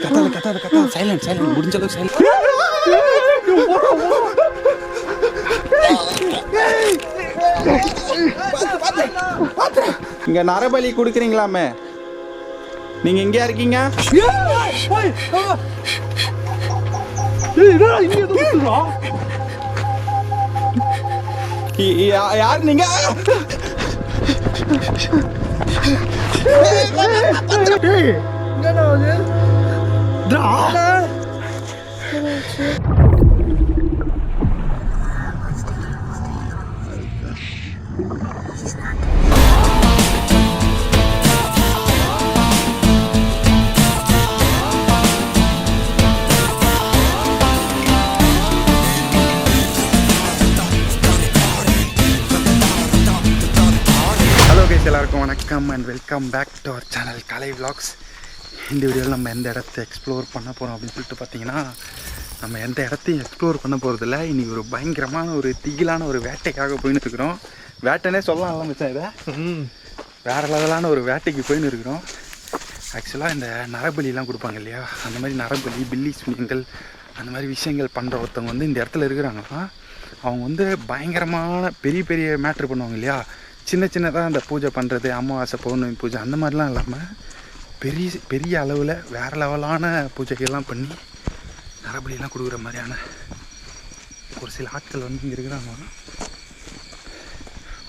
கத்தாத சைலண்ட் முடிஞ்ச அளவுக்கு சைலண்ட். இங்க நரபலி கொடுக்குறீங்களாமே, நீங்க எங்கயா இருக்கீங்க? யார் நீங்க? எல்லாருக்கும் வணக்கம் and welcome back to our channel Kalai vlogs. இந்த வீடியோவில் நம்ம எந்த இடத்த எக்ஸ்ப்ளோர் பண்ண போகிறோம் அப்படின்னு சொல்லிட்டு பார்த்தீங்கன்னா, நம்ம எந்த இடத்தையும் எக்ஸ்ப்ளோர் பண்ண போகிறதில்ல. இன்றைக்கி ஒரு பயங்கரமான ஒரு திகிலான ஒரு வேட்டைக்காக போயின்னு இருக்கிறோம். வேட்டைனே சொல்லலாம் மச்சான், இதை வேறு லெவலான ஒரு வேட்டைக்கு போயின்னு இருக்கிறோம். ஆக்சுவலாக இந்த நரபலிலாம் கொடுப்பாங்க இல்லையா, அந்த மாதிரி நரபலி, பில்லி சூனியங்கள், அந்த மாதிரி விஷயங்கள் பண்ணுற ஒருத்தவங்க வந்து இந்த இடத்துல இருக்கிறாங்கன்னா, அவங்க வந்து பயங்கரமான பெரிய பெரிய மேட்ரு பண்ணுவாங்க இல்லையா. சின்ன சின்னதாக அந்த பூஜை பண்ணுறது, அமாவாசை பௌர்ணமி பூஜை அந்த மாதிரிலாம் இல்லாமல் பெரிய பெரிய அளவில் வேறு லெவலான பூஜைகள்லாம் பண்ணி நரபலிலாம் கொடுக்குற மாதிரியான ஒரு சில ஆட்கள் வந்து இங்கே இருக்கிறாங்க.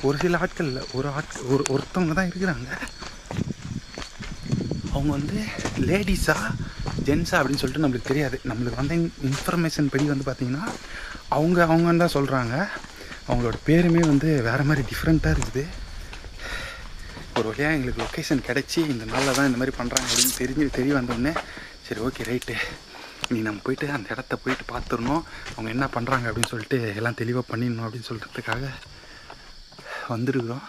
ஒரு சில ஆட்கள் இல்லை, ஒருத்தவங்க தான் இருக்கிறாங்க. அவங்க வந்து லேடிஸா ஜென்ஸா அப்படின்னு சொல்லிட்டு நம்மளுக்கு தெரியாது. நம்மளுக்கு வந்து இன்ஃபர்மேஷன் படி வந்து பார்த்திங்கன்னா அவங்கன்னு தான் சொல்கிறாங்க. அவங்களோட பேருமே வந்து வேறு மாதிரி டிஃப்ரெண்ட்டாக இருக்குது. ஒரு வழியாக எங்களுக்கு லொக்கேஷன் கிடச்சி இந்த நாளில் தான் இந்த மாதிரி பண்ணுறாங்க அப்படின்னு தெரிய வந்தோடனே சரி ஓகே ரைட்டு, நீ நம்ம போயிட்டு அந்த இடத்த போயிட்டு பார்த்துடணும், அவங்க என்ன பண்ணுறாங்க அப்படின்னு சொல்லிட்டு எல்லாம் தெளிவாக பண்ணிடணும் அப்படின்னு சொல்கிறதுக்காக வந்துருக்குறோம்.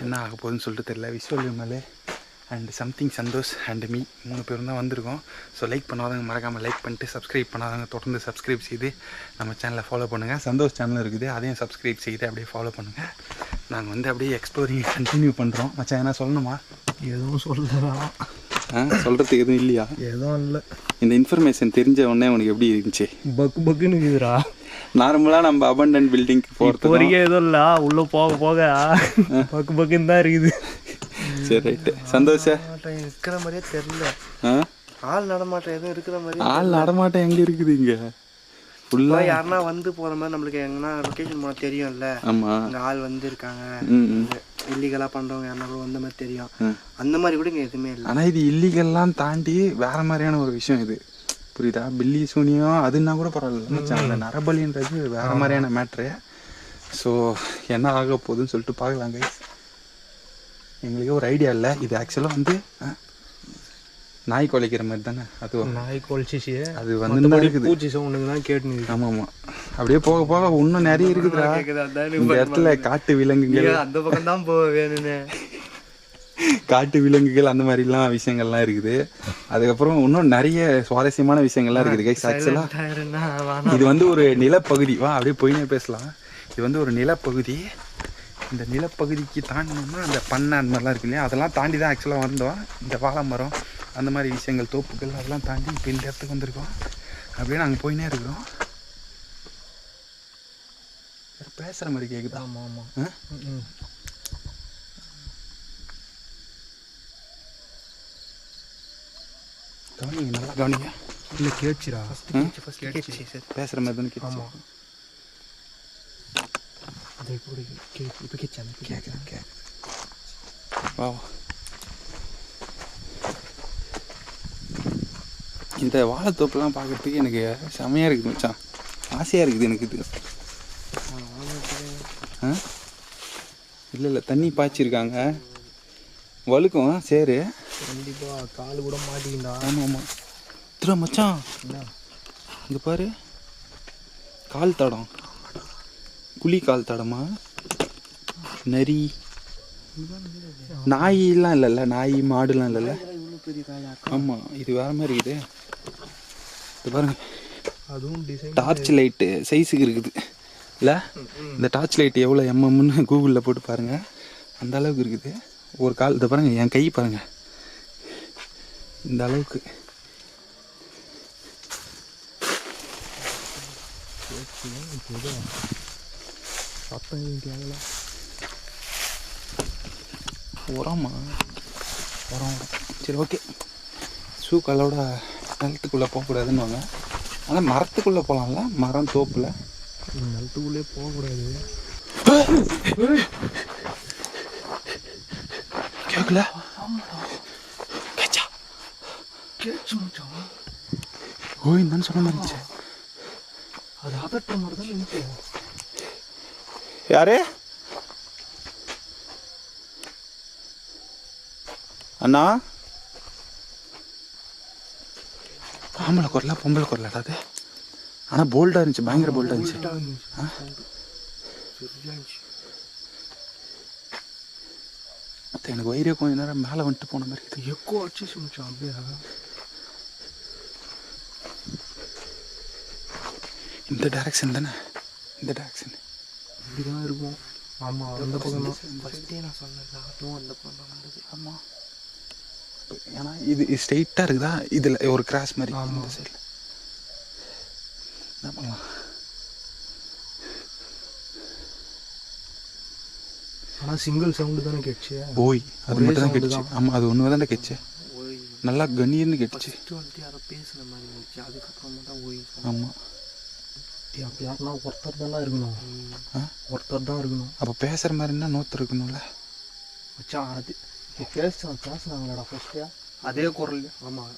என்ன ஆக போகுதுன்னு சொல்லிட்டு தெரியல. விஷுவல் விமலே and something Santosh and me 3 பேரும் தான் வந்திருக்கோம். ஸோ லைக் பண்ணாதவங்க மறக்காமல் லைக் பண்ணிட்டு, சப்ஸ்கிரைப் பண்ணாதவங்க தொடர்ந்து சப்ஸ்கிரைப் செய்து நம்ம சேனலை ஃபாலோ பண்ணுங்கள். சந்தோஷ் சேனல் இருக்குது, அதையும் சப்ஸ்கிரைப் செய்து அப்படியே ஃபாலோ பண்ணுங்கள். நாங்கள் வந்து அப்படியே எக்ஸ்ப்ளோரிங் கண்டினியூ பண்ணுறோம். மச்சான் என்ன சொல்லணுமா? எதுவும் சொல்லலாம். சொல்கிறதுக்கு எதுவும் இல்லையா? எதுவும் இல்லை. இந்த இன்ஃபர்மேஷன் தெரிஞ்ச உடனே உனக்கு எப்படி இருந்துச்சு? பக்குன்னு இருக்குதுரா. நார்மலாக நம்ம அபண்டன்ட் பில்டிங்க்கு போகிறது வரைக்கும் எதுவும் இல்லை, உள்ளே போக போக பக்குன்னு தான் இருக்குது. சரி ரைட்டு. சந்தோஷம் இருக்கிற மாதிரியே தெரியல. ஆள் நடமாட்டம் எதுவும் இருக்கிற மாதிரி. ஆள் நடமாட்டம் எங்கே இருக்குது? இங்கே ஃபுல்லாக யாருன்னா வந்து போகிற மாதிரி நம்மளுக்கு எங்கன்னா லொக்கேஷன் போனால் தெரியும்ல. ஆமாம், இங்கே ஆள் வந்து இருக்காங்க, இல்லீகலாக பண்ணுறவங்க யாருன்னா கூட வந்த மாதிரி தெரியும். அந்த மாதிரி கூட இங்கே எதுவுமே இல்லை. ஆனால் இது இல்லீகல்லாம் தாண்டி வேறு மாதிரியான ஒரு விஷயம் இது, புரியுதா? பில்லி சூனியம் அதுன்னா கூட பரவாயில்ல, அந்த நரபலின்றது வேறு மாதிரியான மேட்ரு. ஸோ என்ன ஆக போகுதுன்னு சொல்லிட்டு பார்க்கலாங்க. எங்களுக்கு ஒரு ஐடியா இல்லை. இது ஆக்சுவலாக வந்து நாய் குலைக்கிற மாதிரி தானே. அது நாய் குலைச்சிச்சு, அது வந்து இருக்குது பூச்சி சவுண்டுங்க தான் கேட்டுன்னு. ஆமாம், அப்படியே போக போக இன்னும் நிறைய இருக்குதுடா இந்த இடத்துல. காட்டு விலங்குகள் அந்த பக்கம் தான் போக வேணும்னு, காட்டு விலங்குகள் அந்த மாதிரிலாம் விஷயங்கள்லாம் இருக்குது. அதுக்கப்புறம் இன்னும் நிறைய சுவாரஸ்யமான விஷயங்கள்லாம் இருக்குது கைஸ். ஆக்சுவலாக இது வந்து ஒரு நிலப்பகுதி. வா அப்படியே போயினே பேசலாம். இது வந்து ஒரு நிலப்பகுதி. இந்த நிலப்பகுதிக்கு தாண்டினோம்னா அந்த பண்ணை அந்த மாதிரிலாம் இருக்கு இல்லையா, அதெல்லாம் தாண்டி தான் ஆக்சுவலாக வந்தோம். இந்த வாழை மரம் அந்த மாதிரி விஷயங்கள், தோப்புகள் அதெல்லாம் தாண்டி இப்போ இந்த இடத்துக்கு வந்திருக்கோம். அப்படியே நாங்கள் போயினே இருக்கிறோம். பேசுகிற மாதிரி கேட்குதா? ஆமாம் ஆமாம். கவனிங்க, நல்லா கவனிங்க. இல்லை கேட்சிரா, பேசுகிற மாதிரி தானே கேட்கும். வா இந்த வாழைத்தோப்புலாம் பார்க்குறதுக்கு எனக்கு செமையாக இருக்குது மச்சான், ஆசையாக இருக்குது எனக்கு. இது இல்லை தண்ணி பாய்ச்சிருக்காங்க, வழுக்கும் சரி. கண்டிப்பாக கால் கூட மாட்டிக்கிண்டா. ஆமாம் ஆமாம். திரு மச்சான் இங்கே பாரு, கால் தடம், புலி கால் தடமா, நரி, நாயெல்லாம் இல்லைல்ல, நாய் மாடுலாம் இல்லைல்ல. ஆமாம், இது வேறு மாதிரி இருக்குது. இது பாருங்க, அதுவும் டார்ச் லைட்டு சைஸுக்கு இருக்குது இல்லை. இந்த டார்ச் லைட் எவ்வளோ எம்எம்னு கூகுளில் போட்டு பாருங்கள், அந்த அளவுக்கு இருக்குது. ஒரு கால் இதை பாருங்கள், என் கை பாருங்கள், இந்த அளவுக்கு சத்தம் கேட்கல. உரமா உரம் சரி ஓகே. ஷூ காலோட நிலத்துக்குள்ளே போகக்கூடாதுன்னு வாங்க. ஆனால் மரத்துக்குள்ளே போகலாம்ல, மரம் தோப்பில். நிலத்துக்குள்ளே போகக்கூடாது. கேட்கல கேட்சு மச்சான். ஓய் நான் சொன்ன மாதிரி இருந்துச்சு. அது அதட்ட மாதிரி தான் இருந்துச்சு. யாரு அண்ணா? ஆம்பளை குரலா பொம்பளை குரலாடா அது? ஆனால் போல்டாக இருந்துச்சு, பயங்கர போல்டாக இருந்துச்சு. எனக்கு வயிறே கொஞ்ச நேரம் மேலே வந்துட்டு போன மாதிரி இருக்குது. எக்கோ அடிச்சு மச்சான் அப்படியே. இந்த டைரக்ஷன் தானே? இந்த டைரக்ஷன் இப்படி தான் இருக்கும். ஆமாம், அந்த பக்கம் தான் ஃபஸ்ட்டே நான் சொன்னேன். அதுவும் அந்த பக்கம் தான் வந்தது. ஆமாம், ஏன்னா இது ஸ்ட்ரெயிட்டாக இருக்குதா, இதில் ஒரு கிராஸ் மாதிரி. அந்த சைடில் என்ன பண்ணலாம்? ஆனால் சிங்கிள் சவுண்டு தானே கேட்டுச்சு. ஓய் அது மட்டும் தான் கேட்டுச்சு. ஆமாம், அது ஒன்று தானே கேட்டுச்சு. நல்லா கண்ணியன்னு கேட்டுச்சு. வந்துட்டு யாரோ பேசுன மாதிரி இருந்துச்சு. அதுக்கப்புறமா தான் ஓய். ஆமாம், அப்படி யாருன்னா ஒருத்தர் தானே இருக்கணும். ஒருத்தர் தான் இருக்கணும். அப்போ பேசுகிற மாதிரின்னா நோத்து இருக்கணும்ல மச்சான். அது பேசுனாங்களாடா ஃபஸ்ட்டு அதே குரல். ஆமாம்,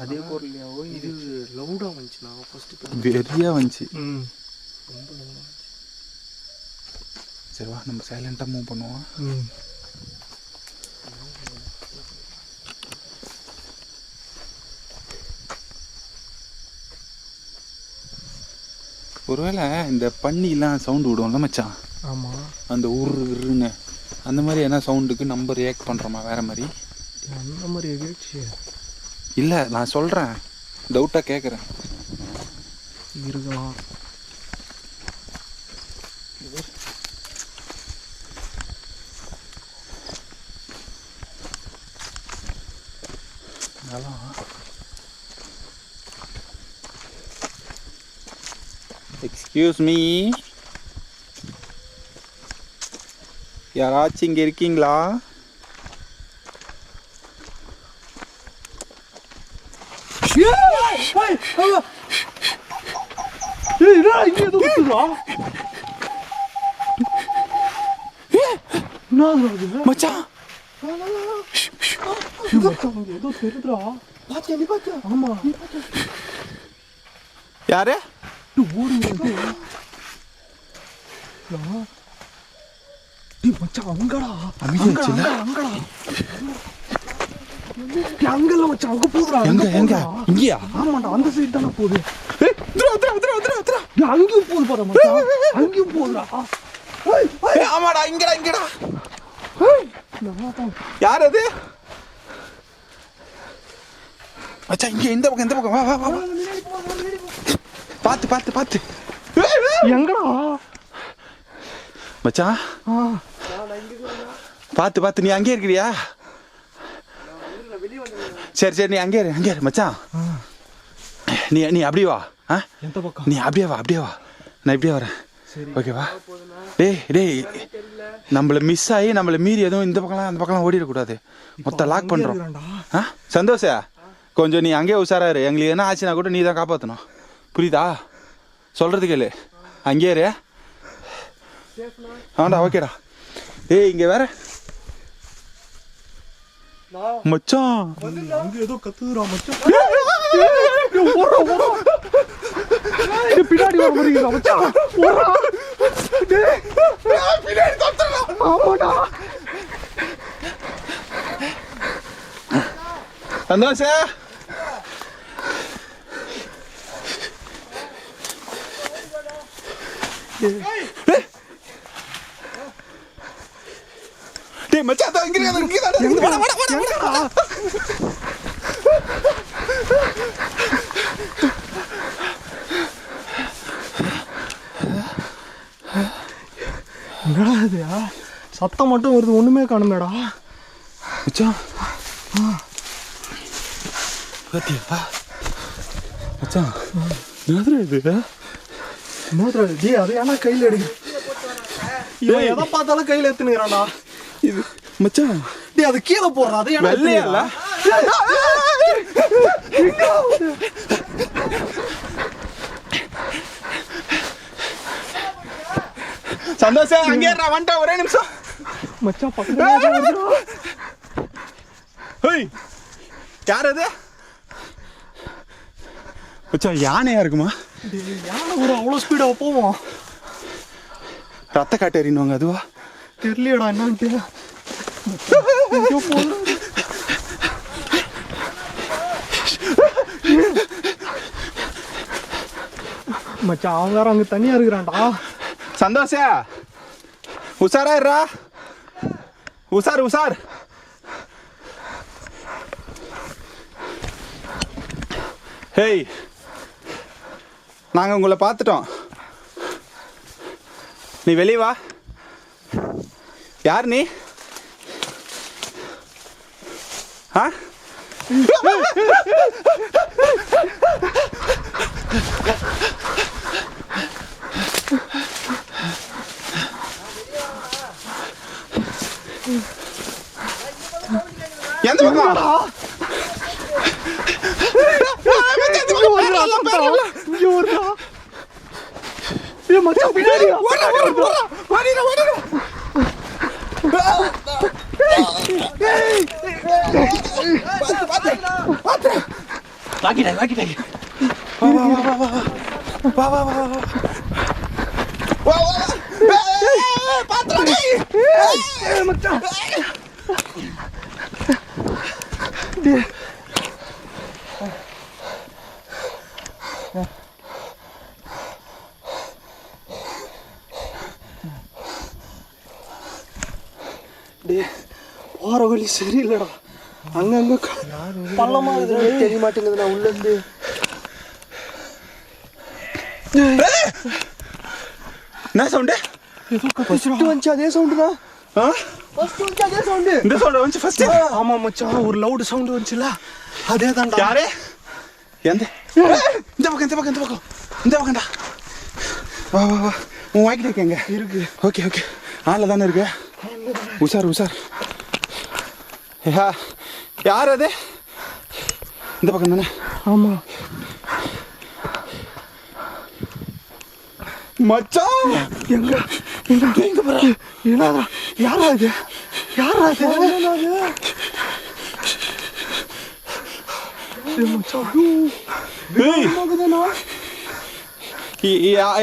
அதே குரல்லையா? ஓய் இது லவுடாக வந்துச்சுண்ணா ஃபஸ்ட்டு. வெறியாக வந்துச்சு. ரொம்ப லவுடாக வந்துச்சு. சரி வா, நம்ம சைலண்ட்டாக மூவ் பண்ணுவோம். ஒருவேளை இந்த பன்னிலாம் சவுண்டு விடுவோம்ல மச்சான். ஆமாம், அந்த உருன்னு அந்த மாதிரி என்ன சவுண்டுக்கு நம்ம ரியாக்ட் பண்ணுறோமா வேறு மாதிரி? அந்த மாதிரி கேட்டுச்சு. இல்லை நான் சொல்கிறேன், டவுட்டாக கேட்குறேன். இருக்கலாம். எக்ஸ்கியூஸ் மீ, யாராச்சும் இங்கே இருக்கீங்களா? மச்சான் ஏதோ தெரியுதுடா. பாத்தியா? நீ பாத்தியா? ஆமா, யாரு ஓடுங்க மச்சான்? அங்கடா அங்கடா அங்கல மச்சான். அங்க போகுதுடா. எங்க இங்கயா? ஆமாடா, அந்த சைடு தானே போகுது. அங்கேயும் போகுது பாரு மச்சான். அங்கேயும் போகுதுடா. ஆமாடா, இங்கடா. யார் அது மச்சான்? இங்க இந்த பக்கம் வா. பாத்து எங்கடா மச்சான்? பாத்து நீ அங்கே இருக்கிறியா? சரி நீ அங்கே இரு மச்சான். நீ அப்படியே வா. எந்த பக்கம்? நீ அப்படியே வா, நான் இப்படியே வரேன். ஓகேவா? டேய் நம்மள மிஸ் ஆகி நம்மளை மீறி எதுவும் இந்த பக்கம்லாம் அந்த பக்கம்லாம் ஓடிடக்கூடாது. மொத்தம் லாக் பண்ணுறோம். சந்தோஷா, கொஞ்சம் நீ அங்கேயே உஷாராரு. எங்களுக்கு என்ன ஆச்சுன்னா கூட நீ தான் காப்பாற்றணும், புரியுதா? சொல்கிறது கேளு, அங்கேயே இரு. ஆண்டா, ஓகேடா. டேய் இங்கே வேற மச்சான் அங்க ஏதோ கத்துதுடா மச்சான். பின்னாடி வர மாதிரி மச்சான். ஆமாடா சந்தோஷா. டேய் மச்சான், தான் இங்க வாடா. என்னடா இது? சத்தம் மட்டும் வருது, ஒண்ணுமே காணுமேடா மச்சான். பாத்தியா மச்சான்? என்னது இது? டே அது ஏன்னா கையில் எடுக்க இவன் எதை பார்த்தாலும் கையில் எடுத்துனுங்கிறான்டா. இது மச்சான் டே அது கீழே போடுறான். அது ஏன்னா வெள்ளையல்ல சந்தோஷம் அங்கே வந்துட்டேன் ஒரே நிமிஷம் மச்சான் பக்கத்துல யார் அது மச்சான் யானையா இருக்குமா? யானை கூட அவ்வளோ ஸ்பீடாக போவோம். ரத்த காட்டேறினுவாங்க அதுவா தெரியலடா என்னன்ட்டு. மச்சான் அவன் வேற அங்கே தனியாக இருக்கிறான்டா. சந்தோஷ உஷாரா இருடா. உஷார் ஹேய் நாங்கள் உங்களை பார்த்துட்டோம். நீ வெளியே வா. யார் நீ? ஆ எந்த பக்கம்? போற வழி சரியில்லடா. அங்கங்க பள்ளமா தெரிய மாட்டேங்குது. நான் உள்ள இருந்து என்ன சவுண்டு? வந்துச்சு அதே சவுண்டு தான். அதே சவுண்டு. இந்த சவுண்ட் வந்து ஃபர்ஸ்ட். ஆமா மச்சான் ஒரு லவுட் சவுண்ட் வந்துச்சுல அதே தான்டா. யாரு? எந்த? இந்த பக்கம்டா. வா உன் வாய்க்கிட்ட இருக்கேங்க இருக்கு. ஓகே ஆளில் தானே இருக்கு. உஷார். யார் அது? இந்த பக்கம் தானே? ஆமா மச்சான் எங்க போற? யாரா இது?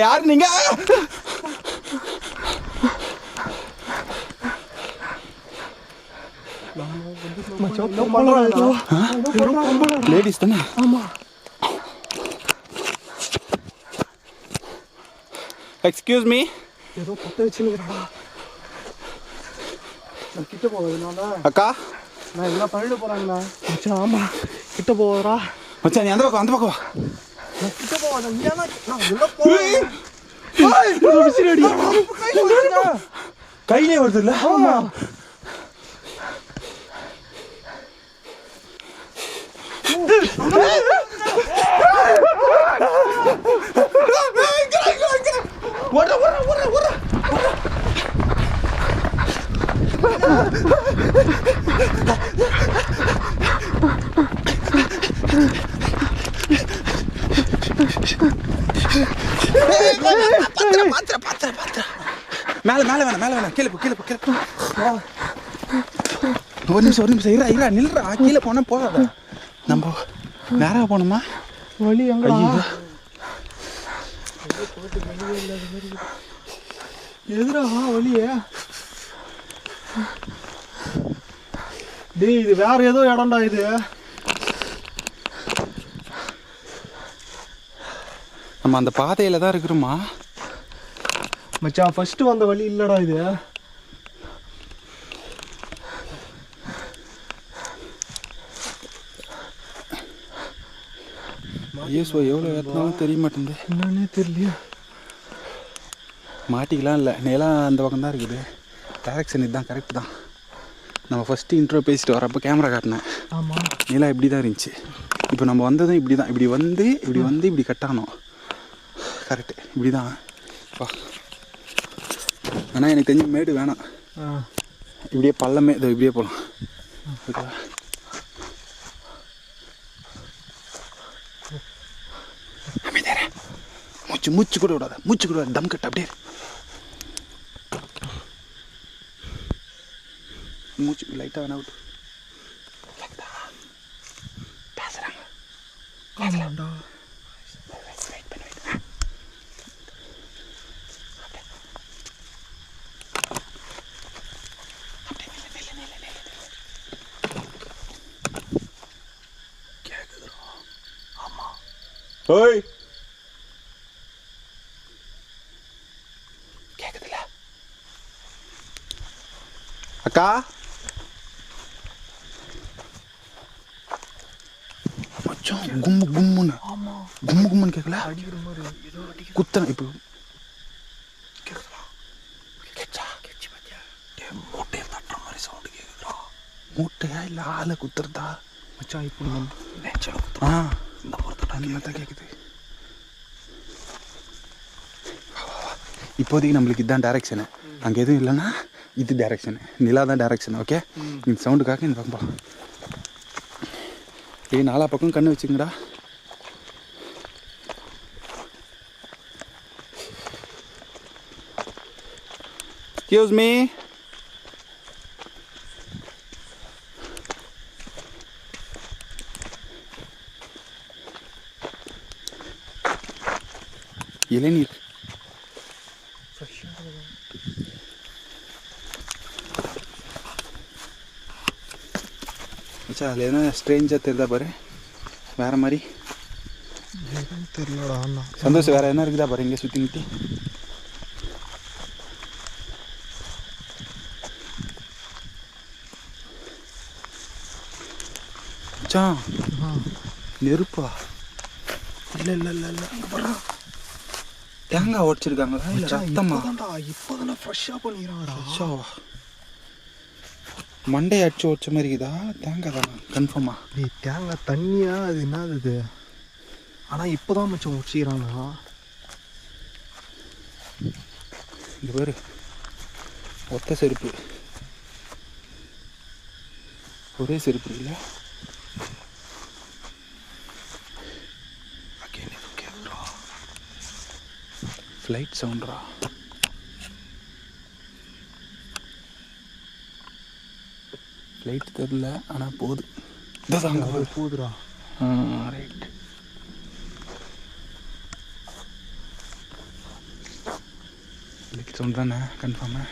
யார் நீங்க? லேடிஸ் தானே? ஆமா. Excuse me. ஏதோ பத்த வச்சுருக்கா. நான் கிட்ட போவதுனால அக்கா நான் எல்லாம் பண்ணிட்டு போறாங்கண்ணா. மச்சான் ஆமா கிட்ட போவரா? மச்சான் நீ அந்த பக்கம் வா. நான் கிட்ட போவாத. நான் உள்ள போறேன். விசிறடி கையிலே வருது இல்ல? ஆமா. மேல வேணாம் கீழே போ. ஒரு நிமிஷம் இரா நில்றா. கீழே போனா போகாத. நம்ம நேராக போனோமா? வழி எங்கடா? எதுடா வழியே? டேய் இது வேற ஏதோ இடம்டா இது. நம்ம அந்த பாதையில தான் இருக்கிறோமா? மச்சான் ஃபர்ஸ்ட் வந்த வழி இல்லடா இது. ஐயோ எவ்வளோ ஏற்றினாலும் தெரிய மாட்டேங்குது. என்னன்னே தெரியலையா. மாட்டிக்கலாம் இல்லை, நிலம் அந்த பக்கம் தான் இருக்குது. டைரக்ஷன் இதுதான் கரெக்ட் தான். நம்ம ஃபஸ்ட்டு இன்ட்ரோ பேசிட்டு வரப்போ கேமரா காட்டினேன். ஆமாம் நிலம் இப்படி தான் இருந்துச்சு. இப்போ நம்ம வந்ததும் இப்படி தான். இப்படி வந்து இப்படி கட்டானோம். கரெக்டு இப்படி தான் வா. ஆனால் எனக்கு தெரிஞ்ச மேடு வேணாம், இப்படியே பள்ளமே இதோ இப்படியே போகலாம். ஓகேவா? மூச்சு கூட விடாத, மூச்சு கூட விடாத, தம் கட்டு அப்படியே மூச்சு லைட்டாக வேணா விட்டு பேசுகிறாங்க. ஓய் கேக்குதுல அக்கா? மச்சான் கும்மு கும்முன்னு. கும்மு கும்முன்னு கேட்கல, அடிக்கிற மாதிரி ஏதோ அடிக்கிற குத்தன இப்போ கேட்குதா? கேட்சா கேட்சி பார்த்தியா? மூட்டையை தட்டுற மாதிரி சவுண்டு கேட்குதுடா. மூட்டையா இல்லை ஆளை குத்துறதா? மச்சான் இப்போ நம்ம நெஞ்சில் ஆ இந்த பொறுத்தா அந்த மாதிரி தான் கேட்குது. இப்போதைக்கு நம்மளுக்கு இதுதான் டைரக்ஷனு, அங்கே எதுவும் இல்லைன்னா இது டைரக்ஷனு, நிலா தான் டைரக்ஷன். ஓகே, இந்த சவுண்டுக்காக இந்த பக்கம் போகலாம். ஏய், நாலா பக்கம் கண்ணு வச்சுங்கடா. Excuse me. இளநீர் மச்சா, அதில் எதனா ஸ்ட்ரேஞ்சாக தெரியுதா பாரு, வேறு மாதிரி தெரியலடா அண்ணா. சந்தோஷம். வேறு என்ன இருக்குதா பாரு இங்கே சுற்றி முற்றி. மச்சான் நெருப்பா? இல்லை இல்லை இல்லை இல்லை அங்கே போகிறா. தேங்காய் உடச்சிருக்காங்களா இல்லை ரத்தமா? இப்போ தானே ஃப்ரெஷ்ஷாக பண்ணிக்கிறாங்கடா. ஷோவா மண்டையை அடிச்சு உடச்ச மாதிரி இருக்குதா? தேங்காய் தானா கன்ஃபார்மா? நீ தேங்காய் தண்ணியா அது என்னது இது? ஆனால் இப்போ தான் மச்சம் உடச்சிக்கிறாங்க. இந்த பேர் ஒத்த செருப்பு, ஒரே செருப்பு இல்லை. ஃப்ளைட் சவுண்ட்ரா. ஃப்ளைட் தெரில, ஆனால் போகுது. அங்கே போகுதுடா. ரைட். ஃப்ளைட் சவுண்ட் தானே கன்ஃபார்மா?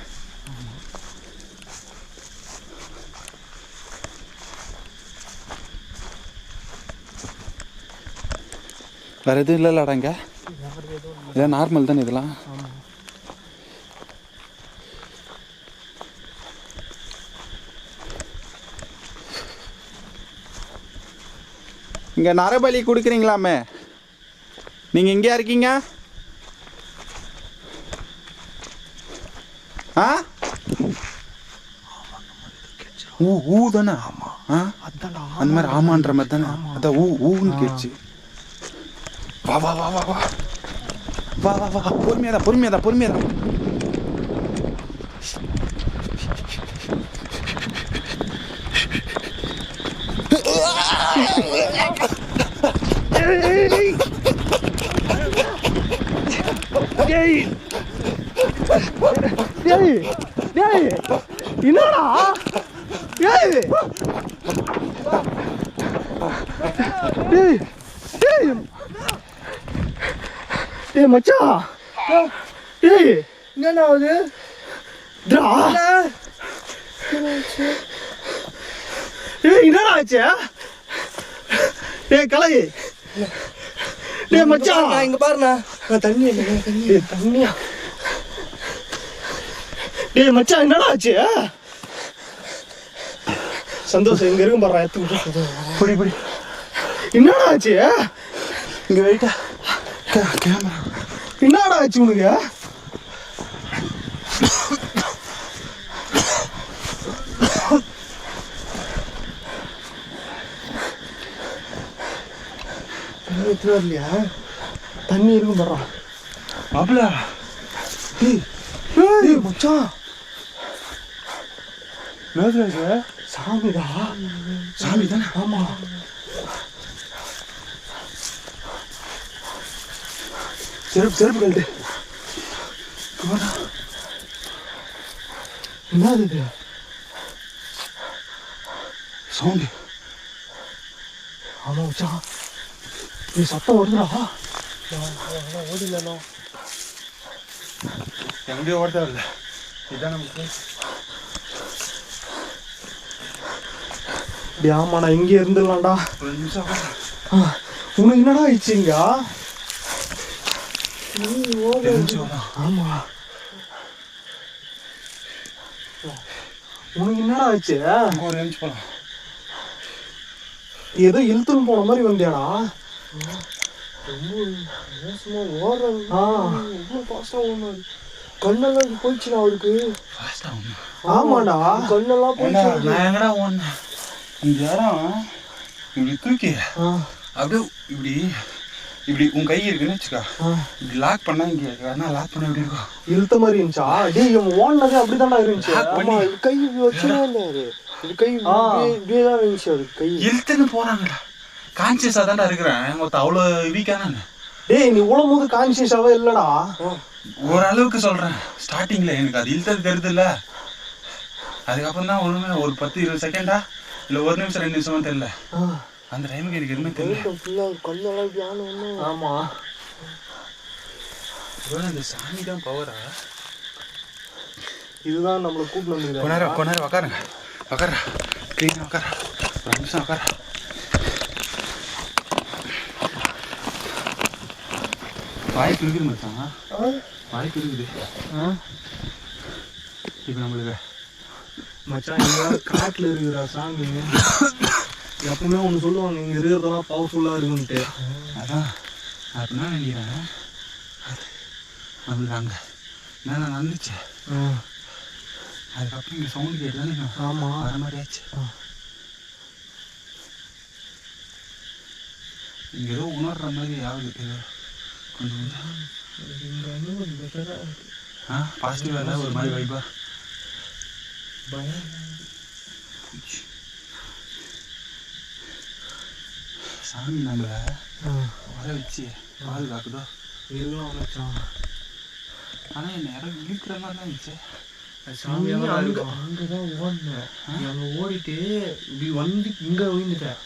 வேறு எதுவும் இல்லைல்லடா இங்கே? இதெல்லாம் நார்மல் தானே இதெல்லாம்? இங்கே நரபலி கொடுக்குறீங்களாமே, நீங்கள் எங்கேயா இருக்கீங்க? ஆ ஊ ஊ தானே? ஆமாம். ஆ அதான் அந்த மாதிரி ஆமான்ற மாதிரி தானே? அதான் ஊ ஊன்னு கேட்ச்சு. வா வா வா வா வா வா வா வா, பொறுமையாதான் பொறுமையாதான் பொறுமையாதான். என்னடா மச்சான்? என்னடா அது? என்னடா ஆச்சு? கலை மச்சான் இங்க பாருண்ணா, தண்ணி தண்ணியா? மச்சான் என்னடா ஆச்சு? சந்தோஷம் இங்க இருக்கும் பாரு, எடுத்து புடி புடி. என்னடா ஆச்சு? இங்க வெயிட்டா கேமரா. என்னடா ஆச்சு உனக்கு? இல்லையா? தண்ணி இருக்கும் பாரு. மாப்பிள்ள டேய் மச்சான் மேதுராஜ சாமிடா. சாமி தானே? ஆமா. செருப்பு கழட்டு. என்னது இது சவுண்டு? ஆமா மச்சான், நீ சத்தம் வருதுடா. ஓடிலோ எங்கேயோ ஓட இல்லை, இதான் நமக்கு. ஆமாண்ணா, இங்கே இருந்துடலாம்டா. ஒரு நிமிஷம். உனக்கு என்னடா ஆயிடுச்சுங்க? ஆமா, உனக்கு என்னடா ஆச்சு? ஒரு நிமிஷம் போலாம். ஏதோ இழுத்துன்னு போன மாதிரி வந்தியாடா. கண்ணெல்லாம் போயிடுச்சுடா அவருக்கு. ஆமாடா, கண்ணெல்லாம் போயிடுச்சு. நான் எங்கடா ஓடுனேன்? இந்த இடம் இப்படி தூக்கி அப்படியே இப்படி இப்படி உன் கை இருக்குன்னு வச்சுக்கா, இப்படி லாக் பண்ணா இங்க வேணா லாக் பண்ண எப்படி இருக்கும்? இழுத்த மாதிரி இருந்துச்சா? டேய் இவன் ஓடுனதே அப்படிதான்டா இருந்துச்சு. ஆமா, கை வச்சுனா இல்ல, இது கை இப்படியே தான் இருந்துச்சு. அது கை இழுத்துன்னு போறாங்கடா. கான்சியஸா தான்டா இருக்கிறேன், மொத்தம் அவ்வளோ வீக்கான. டேய் நீ உள்ள போது கான்சியஸாவே இல்லடா. ஓரளவுக்கு சொல்றேன். ஸ்டார்டிங்ல எனக்கு அது இழுத்தது தெரியுது இல்ல, அதுக்கப்புறம் தான் ஒண்ணுமே ஒரு 10-20 செகண்டா இல்ல 1 நிமிஷம் 2 நிமிஷமா தெரியல. அந்த டைமுக்கு எனக்கு எதுவுமே தெரியல. கண்ணெல்லாம். ஆமா, இந்த சாமி தான் பவரா? இதுதான் நம்மளை கூப்பிட்டு வந்து. கொஞ்ச நேரம் உக்காருங்க. உக்கார கிளீனா உக்கார. ஒரு நிமிஷம் உக்கார. வாய்ப்பு இருக்குது மச்சான், வாய்ப்பு இருக்குது. இப்போ நம்மளுக்கு மச்சான் இங்க காட்டுல இருக்குறா சாமி. எப்பவுமே ஒன்று சொல்லுவாங்க, இங்க இருக்கிறதெல்லாம் பவர்ஃபுல்லா இருக்குன்ட்டு. அதான் அப்படின்னா நினைக்கிறேன். நம்மளுக்கு அங்கே என்ன நடந்துச்சு, அதுக்கப்புறம் இங்கே சவுண்டு கேட்டு தானே ஆமா வர மாதிரி ஆச்சு. இங்கே ஏதோ உணர்ற மாதிரி ஆகுது. ஏதோ கொஞ்சம் பாசிட்டிவாக இல்லை, ஒரு மாதிரி வைப்பா. சாமி நம்மளை வர வச்சு பாதுகாக்குதோ இருக்கலாம் மச்சான். ஆனால் என்ன யாரும் இழுக்கிற மாதிரி தான் இருந்துச்சு. சாமி அங்கதான் ஓடினேன். அங்க ஓடிட்டு இப்படி வந்து இங்க விழுந்துட்டேன்.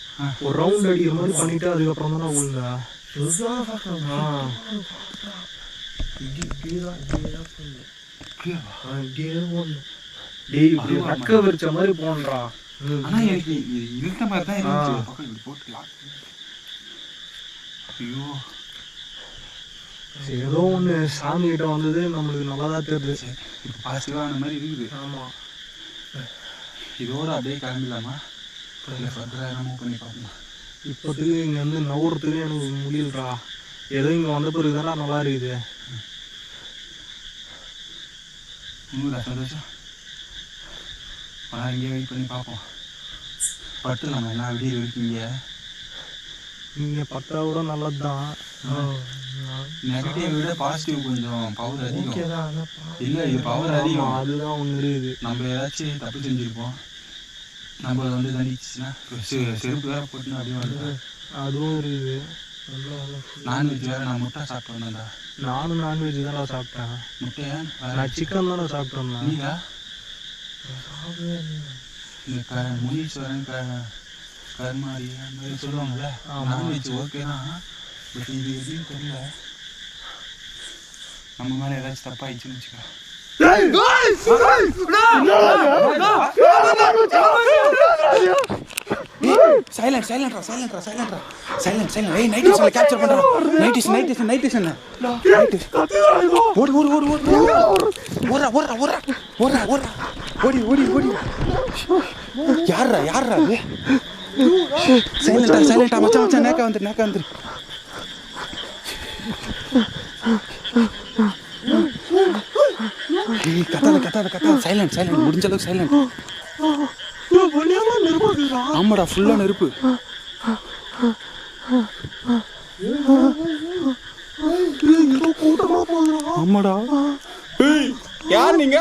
ஒரு ரவுண்ட் அடிக்கிற மாதிரி பண்ணிட்டு அதுக்கப்புறம் தான் விழுந்தேன். டேய் இப்படி ரக்க விரிச்ச மாதிரி போன்றான். ஆனா எனக்கு இழுத்த மாதிரி தான் இருந்துச்சு. பக்கம் இப்படி போட்டுக்கலாம். ஐயோ, ஏதோ ஒன்று சாமி கிட்ட வந்தது நம்மளுக்கு நல்லாதான் தெரியுது. இப்போ பாசிட்டிவான மாதிரி இருக்குது. ஆமா, இதோட அப்படியே கிளம்பிடலாமா? இல்லை ஃபர்தராக மூவ் பண்ணி பார்ப்போம். இப்போதைக்கு இங்கே வந்து நவுறதுக்கு எனக்கு முடியலடா. ஏதோ இங்கே வந்த பிறகு தானே நல்லா இருக்குது. சந்தோஷம். ஆனால் இங்கே வெயிட் பண்ணி பார்ப்போம். பட்டுலாமா என்ன அப்படியே இருக்கீங்க? இங்கே பட்டா கூட நல்லது தான். நெகட்டிவ் விட பாசிட்டிவ் கொஞ்சம் பவர் அதிகம். இல்லை இது பவர் அதிகம். அதுதான் ஒன்று இருக்குது. நம்ம ஏதாச்சும் தப்பு செஞ்சுருப்போம், நம்மளை வந்து தண்டிச்சுன்னா செருப்பு வேற போட்டுன்னு அப்படியே வந்து அதுவும் இருக்குது. நான்வெஜ் வேற. நான் முட்டை சாப்பிட்டு வந்தேன்டா. நானும் நான்வெஜ் தானே சாப்பிட்டேன். முட்டையா? நான் சிக்கன் தானே சாப்பிட்டு வந்தேன். நீங்களா? இந்த முனீஸ்வரன் கருமாரி அந்த மாதிரி சொல்லுவாங்கல்ல, நான்வெஜ் ஓகே தான். பட் இது எப்படின்னு தெரியல, நம்ம மேலே ஏதாச்சும் தப்பாயிடுச்சுன்னு வச்சுக்கோ. சைலண்ட் சைலண்ட்ரா சைலண்ட்ரா சைலண்ட்ரா சைலண்ட் சைலண்ட். ஏய் நைட் விஷன் கேப்சர் பண்றா. Night vision night vision night vision. ஓடு ஓடு ஓடு ஓடு ஓடுறா ஓடுறா ஓடுறா ஓடுறா ஓடுறா ஓடி ஓடி ஓடி. யாரா யாரா அது? சைலண்டா சைலண்டா மச்சான் மச்சான் நேக்கா வந்துரு நேக்கா வந்துரு. ஏய் கத்தாத கத்தாத கத்தாத. சைலண்ட் சைலண்ட், முடிஞ்ச அளவுக்கு சைலண்ட். ஆமாடா ஃபுல்லா நெருப்பு. கூட்டமா போகுதுடா. ஆமாடா. ஏய், யார் நீங்க?